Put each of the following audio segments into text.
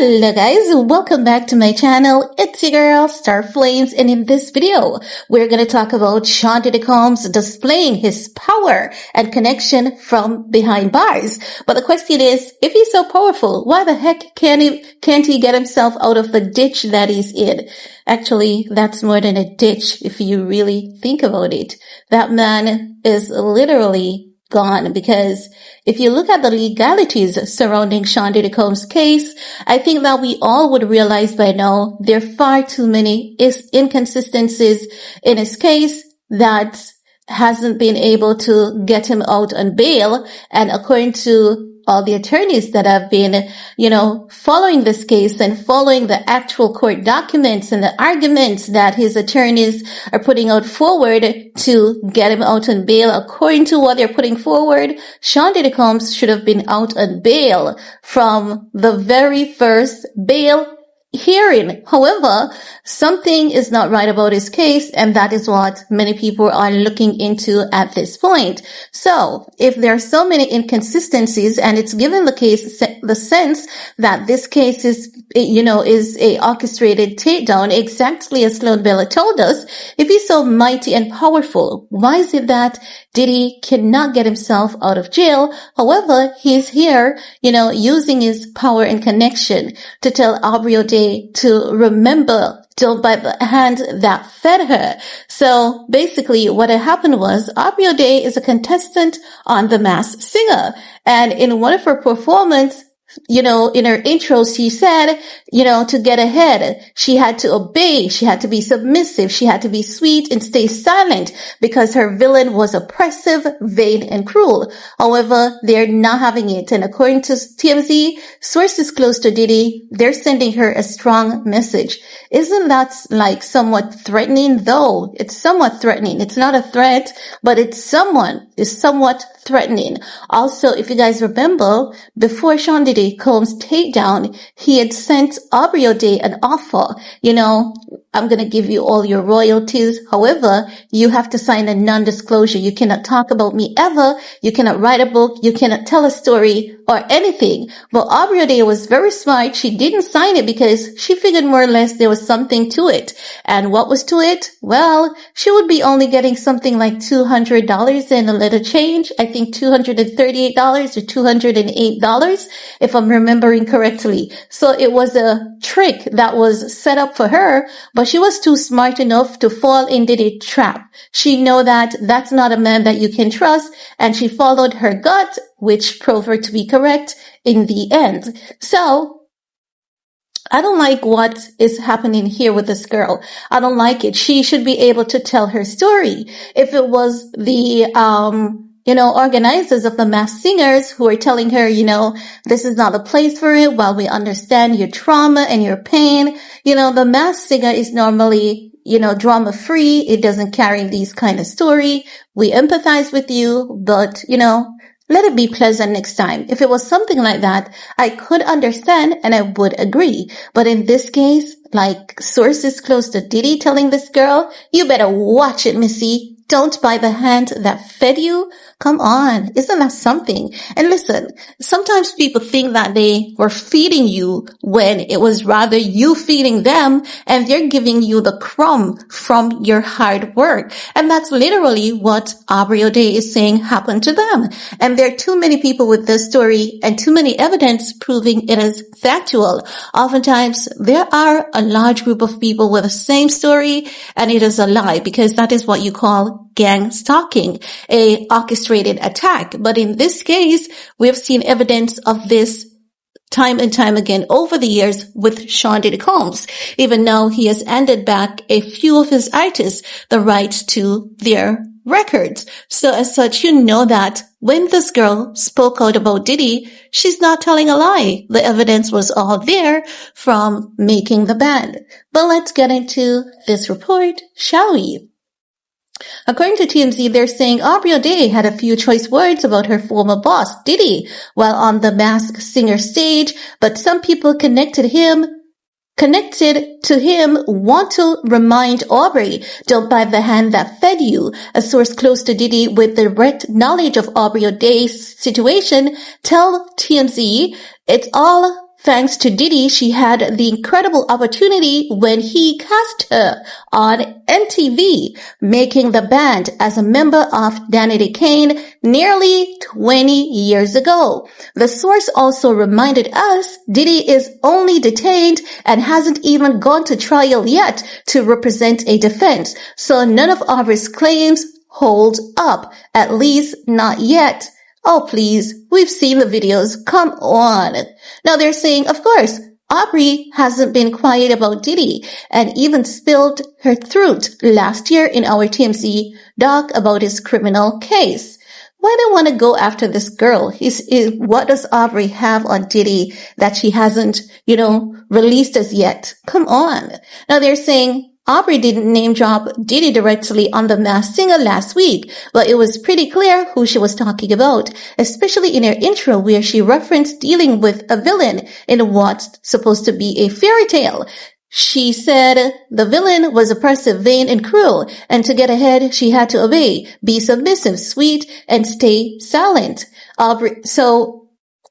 Hello guys, welcome back to my channel. It's your girl Star Flames, and in this video we're going to talk about Diddy Combs displaying his power and connection from behind bars. But the question is, if he's so powerful, why the heck can't he get himself out of the ditch that he's in? Actually, that's more than a ditch if you really think about it. That man is literally gone, because if you look at the legalities surrounding Diddy Combs' case, I think that we all would realize by now there are far too many inconsistencies in his case that hasn't been able to get him out on bail. And according to all the attorneys that have been, following this case and following the actual court documents and the arguments that his attorneys are putting out forward to get him out on bail, according to what they're putting forward, Diddy Combs should have been out on bail from the very first bail hearing. However, something is not right about his case, and that is what many people are looking into at this point. So, if there are so many inconsistencies, and it's given the case the sense that this case is a orchestrated takedown, exactly as Sloan Bella told us, if he's so mighty and powerful, why is it that Diddy cannot get himself out of jail? However, he's here, using his power and connection to tell Aubrey O'Day to remember, don't bite the hand that fed her. So basically what had happened was, Aubrey O'Day is a contestant on The Masked Singer. And in one of her performances, in her intro, she said, to get ahead, she had to obey, she had to be submissive, she had to be sweet and stay silent because her villain was oppressive, vain, and cruel. However, they're not having it. And according to TMZ, sources close to Diddy, they're sending her a strong message. Isn't that somewhat threatening? Though it's somewhat threatening. It's not a threat, but it's somewhat threatening. Also, if you guys remember, before Diddy Combs' takedown, he had sent Aubrey O'Day an offer. I'm going to give you all your royalties. However, you have to sign a non-disclosure. You cannot talk about me ever. You cannot write a book. You cannot tell a story or anything. But Aubrey O'Day was very smart. She didn't sign it because she figured more or less there was something to it. And what was to it? Well, she would be only getting something like $200 and a little change. I think $238 or $208, if I'm remembering correctly. So it was a trick that was set up for her, but she was too smart enough to fall into the trap. She know that that's not a man that you can trust, and she followed her gut, which proved her to be correct in the end. So, I don't like what is happening here with this girl. I don't like it. She should be able to tell her story. If it was the, organizers of the Masked Singers who are telling her, this is not a place for it, while we understand your trauma and your pain. The Masked Singer is normally, drama free. It doesn't carry these kind of story. We empathize with you, but, let it be pleasant next time. If it was something like that, I could understand and I would agree. But in this case, like sources close to Diddy telling this girl, you better watch it, Missy. Don't bite the hand that fed you. Come on. Isn't that something? And listen, sometimes people think that they were feeding you when it was rather you feeding them, and they're giving you the crumb from your hard work. And that's literally what Aubrey O'Day is saying happened to them. And there are too many people with this story and too many evidence proving it is factual. Oftentimes, there are a large group of people with the same story, and it is a lie, because that is what you call gang stalking, a orchestrated attack. But in this case, we have seen evidence of this time and time again over the years with Diddy Combs, even though he has handed back a few of his artists the right to their records. So as such, that when this girl spoke out about Diddy, she's not telling a lie. The evidence was all there from making the band. But let's get into this report, shall we? According to TMZ, they're saying Aubrey O'Day had a few choice words about her former boss, Diddy, while on the Masked Singer stage, but some people connected to him want to remind Aubrey, don't bite the hand that fed you. A source close to Diddy with direct knowledge of Aubrey O'Day's situation tell TMZ it's all thanks to Diddy, she had the incredible opportunity when he cast her on MTV, making the band as a member of Danity Kane nearly 20 years ago. The source also reminded us Diddy is only detained and hasn't even gone to trial yet to represent a defense, so none of Aubrey's claims hold up, at least not yet. Oh, please, we've seen the videos. Come on. Now they're saying, of course, Aubrey hasn't been quiet about Diddy and even spilled her truth last year in our TMZ doc about his criminal case. Why do I want to go after this girl? What does Aubrey have on Diddy that she hasn't, released as yet? Come on. Now they're saying Aubrey didn't name drop Diddy directly on The Masked Singer last week, but it was pretty clear who she was talking about, especially in her intro where she referenced dealing with a villain in what's supposed to be a fairy tale. She said the villain was oppressive, vain, and cruel, and to get ahead, she had to obey, be submissive, sweet, and stay silent.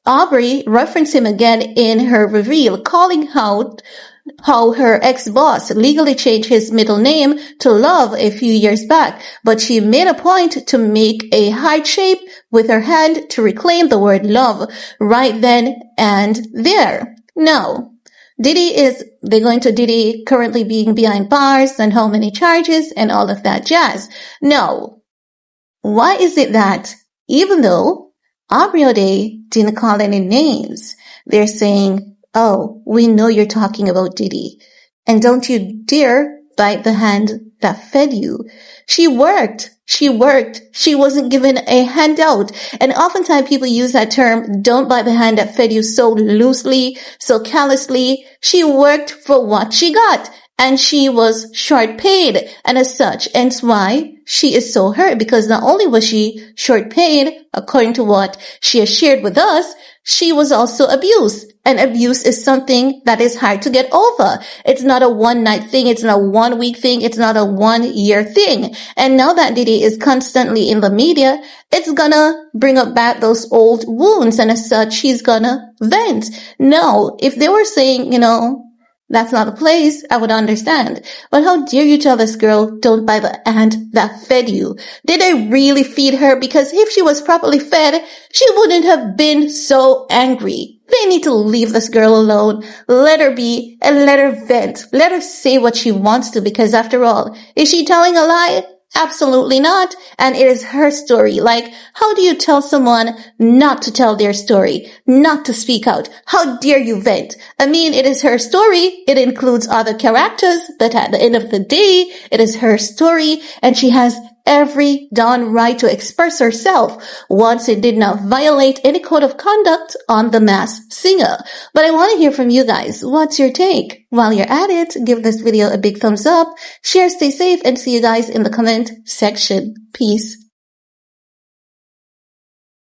Aubrey referenced him again in her reveal, calling out how her ex-boss legally changed his middle name to Love a few years back, but she made a point to make a heart shape with her hand to reclaim the word love right then and there. Now, they're going to Diddy currently being behind bars and how many charges and all of that jazz. Now, why is it that even though Aubrey O'Day didn't call any names, they're saying, oh, we know you're talking about Diddy, and don't you dare bite the hand that fed you. She worked. She wasn't given a handout. And oftentimes people use that term, don't bite the hand that fed you, so loosely, so callously. She worked for what she got. And she was short paid. And as such, and why she is so hurt, because not only was she short paid, according to what she has shared with us, she was also abused. And abuse is something that is hard to get over. It's not a one night thing. It's not a 1 week thing. It's not a 1 year thing. And now that Diddy is constantly in the media, it's gonna bring up back those old wounds. And as such, she's gonna vent. No, if they were saying, that's not a place, I would understand. But how dare you tell this girl, don't bite the hand that fed you? Did they really feed her? Because if she was properly fed, she wouldn't have been so angry. They need to leave this girl alone. Let her be and let her vent. Let her say what she wants to, because after all, is she telling a lie? Absolutely not. And it is her story. Like, how do you tell someone not to tell their story, not to speak out? How dare you vent? I mean, it is her story. It includes other characters, but at the end of the day, it is her story, and she has every darn right to express herself once it did not violate any code of conduct on The Masked Singer. But I want to hear from you guys. What's your take? While you're at it, give this video a big thumbs up, share, stay safe, and see you guys in the comment section. Peace.